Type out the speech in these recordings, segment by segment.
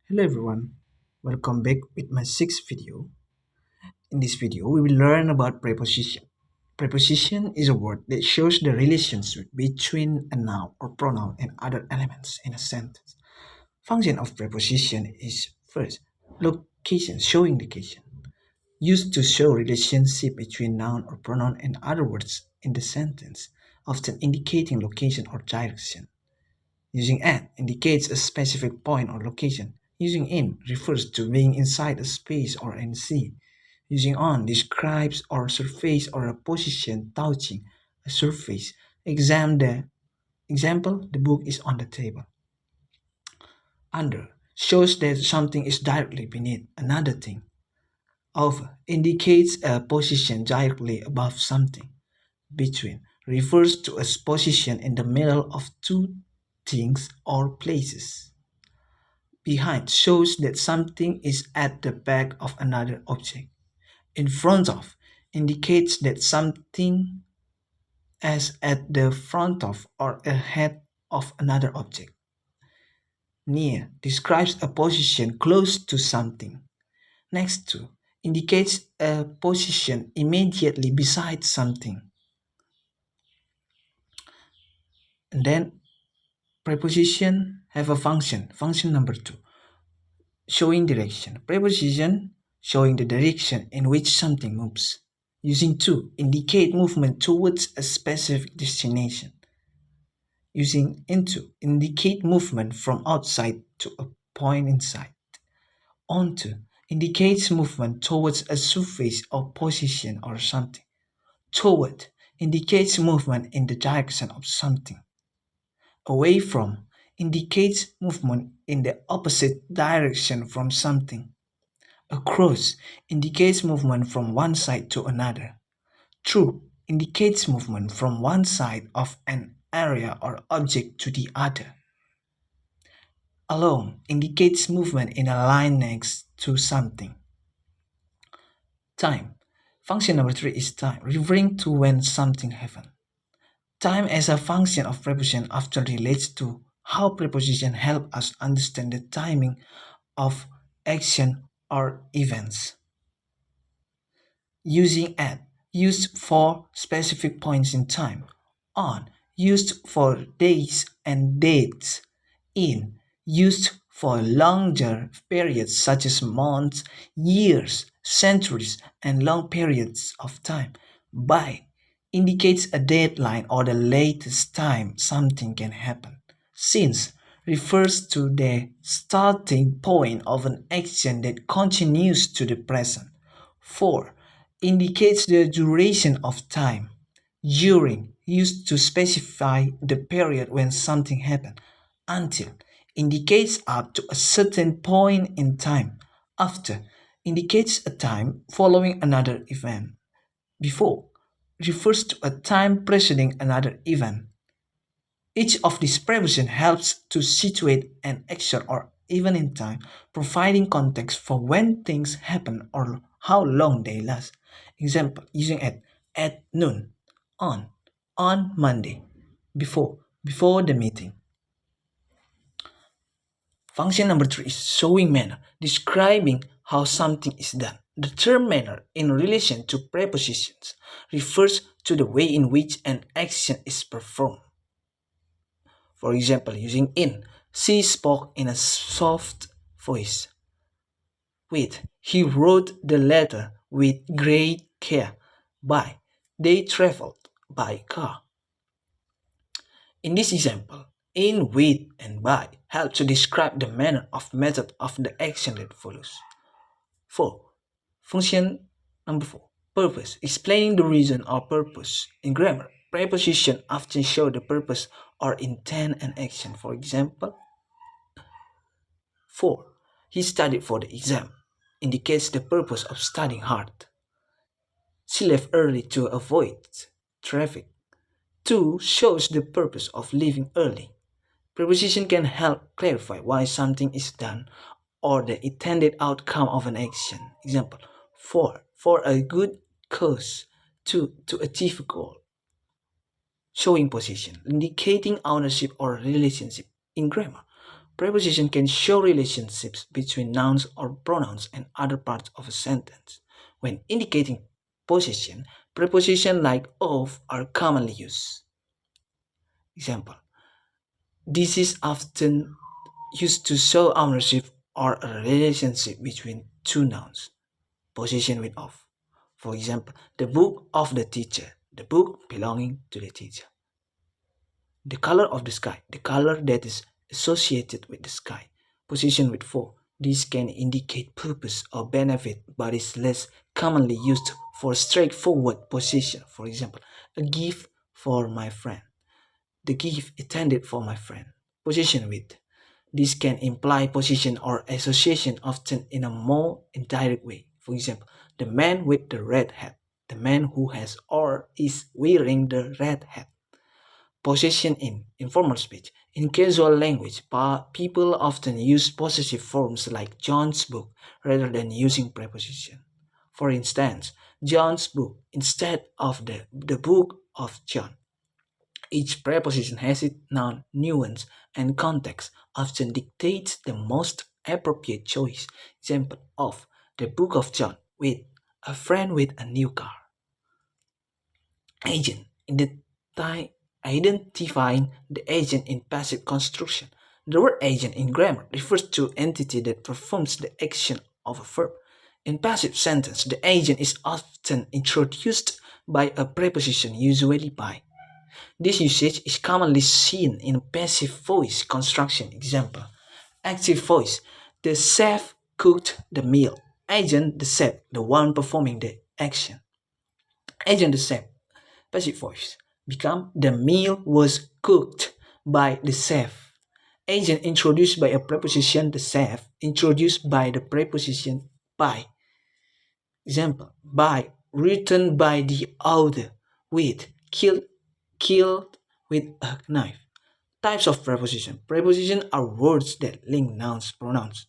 Hello everyone, welcome back with my sixth video. In this video, we will learn about preposition. Preposition is a word that shows the relationship between a noun or pronoun and other elements in a sentence. Function of preposition is first, location, showing location, used to show relationship between noun or pronoun and other words in the sentence, often indicating location or direction. Using at indicates a specific point or location. Using in refers to being inside a space or in sea. Using on describes or surface or a position touching a surface. Example, the book is on the table. Under shows that something is directly beneath another thing. Over indicates a position directly above something. Between refers to a position in the middle of two things or places. Behind shows that something is at the back of another object. In front of indicates that something is at the front of or ahead of another object. Near describes a position close to something. Next to indicates a position immediately beside something. And then preposition have a function. Function number 2. Showing direction. Preposition showing the direction in which something moves. Using to indicate movement towards a specific destination. Using into indicate movement from outside to a point inside. Onto indicates movement towards a surface or position or something. Toward indicates movement in the direction of something. Away from indicates movement in the opposite direction from something. Across indicates movement from one side to another. Through indicates movement from one side of an area or object to the other. Along indicates movement in a line next to something. Time. Function number 3 is time, referring to when something happened. Time as a function of preposition often relates to how preposition help us understand the timing of action or events. Using at used for specific points in time. On used for days and dates. In used for longer periods such as months, years, centuries, and long periods of time. By indicates a deadline or the latest time something can happen. Since refers to the starting point of an action that continues to the present. 4 indicates the duration of time. During used to specify the period when something happened. Until indicates up to a certain point in time. After indicates a time following another event. Before refers to a time preceding another event. Each of these prepositions helps to situate an action or event in time, providing context for when things happen or how long they last. Example, using at noon, on Monday, before the meeting. Function number 3 is showing manner, describing how something is done. The term manner in relation to prepositions refers to the way in which an action is performed. For example, using in, she spoke in a soft voice. With, he wrote the letter with great care. By, they traveled by car. In this example, in, with, and by help to describe the manner of method of the action that follows. 4. Function number 4. Purpose. Explaining the reason or purpose. In grammar, preposition often show the purpose or intent and action. For example, 4. He studied for the exam. Indicates the purpose of studying hard. She left early to avoid traffic. 2 shows the purpose of leaving early. Preposition can help clarify why something is done or the intended outcome of an action. Example, for a good cause, to achieve a goal. Showing position, indicating ownership or relationship. In grammar, Preposition can show relationships between nouns or pronouns and other parts of a sentence. When indicating possession, prepositions like of are commonly used. Example: this is often used to show ownership or a relationship between two nouns. Possession with of. For example, the book of the teacher, the book belonging to the teacher. The color of the sky, the color that is associated with the sky. Possession with for. This can indicate purpose or benefit but is less commonly used for straightforward possession. For example, a gift for my friend. The gift intended for my friend. Possession with. This can imply possession or association often in a more indirect way. For example, the man with the red hat. The man who has or is wearing the red hat. Possession in informal speech. In casual language, people often use possessive forms like John's book rather than using preposition. For instance, John's book instead of the book of John. Each preposition has its noun nuance and context, often dictates the most appropriate choice. Example of the book of John with a friend with a new car. Agent. Identifying the agent in passive construction. The word agent in grammar refers to entity that performs the action of a verb. In passive sentence, the agent is often introduced by a preposition, usually by. This usage is commonly seen in passive voice construction. Example: active voice. The chef cooked the meal. Agent, the chef, the one performing the action. Agent, the chef. Passive voice. Become the meal was cooked by the chef. Agent introduced by a preposition, the chef, introduced by the preposition by. Example: by, written by the author, with, killed with a knife. Types of preposition. Prepositions are words that link nouns, pronouns.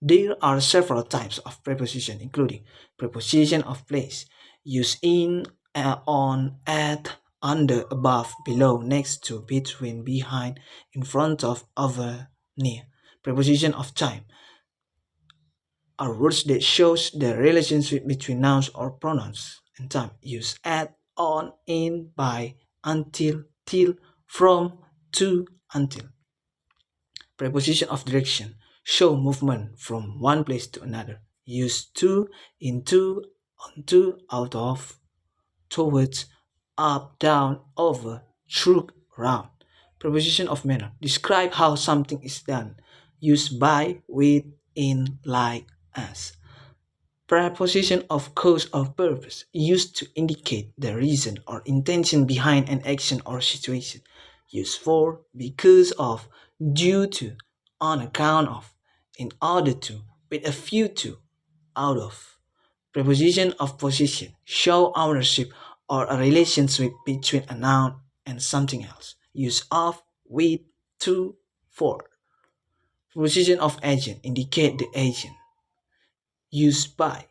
There are several types of preposition, including preposition of place, used in, on, at, under, above, below, next to, between, behind, in front of, over, near. Preposition of time are words that shows the relationship between nouns or pronouns and time. Use at, on, in, by, until, till, from, to, until. Preposition of direction show movement from one place to another. Use to, into, onto, out of, towards, up, down, over, through, round. Preposition of manner describe how something is done. Use by, with, in, like, as. Preposition of cause or purpose used to indicate the reason or intention behind an action or situation. Use for, because of, due to, on account of, in order to, with a view to, out of. Preposition of position show ownership or a relationship between a noun and something else. Use of, with, to, for. Preposition of agent indicate the agent. Use by.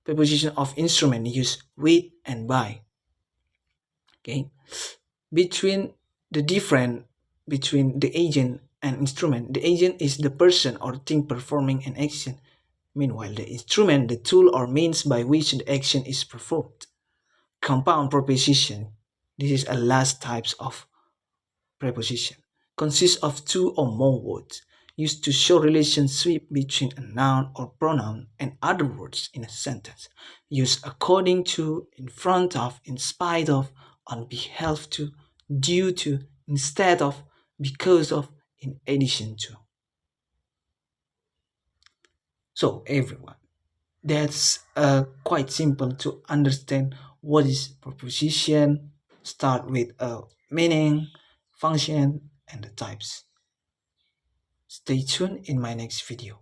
Preposition of instrument use with and by. Okay, between the different between the agent and instrument, the agent is the person or thing performing an action. Meanwhile, the instrument, the tool or means by which the action is performed. Compound preposition. This is a last types of preposition. Consists of two or more words used to show relationship between a noun or pronoun and other words in a sentence. Used according to, in front of, in spite of, on behalf to, due to, instead of, because of, in addition to. So everyone, that's quite simple to understand what is preposition. Start with a meaning, function, and the types. Stay tuned in my next video.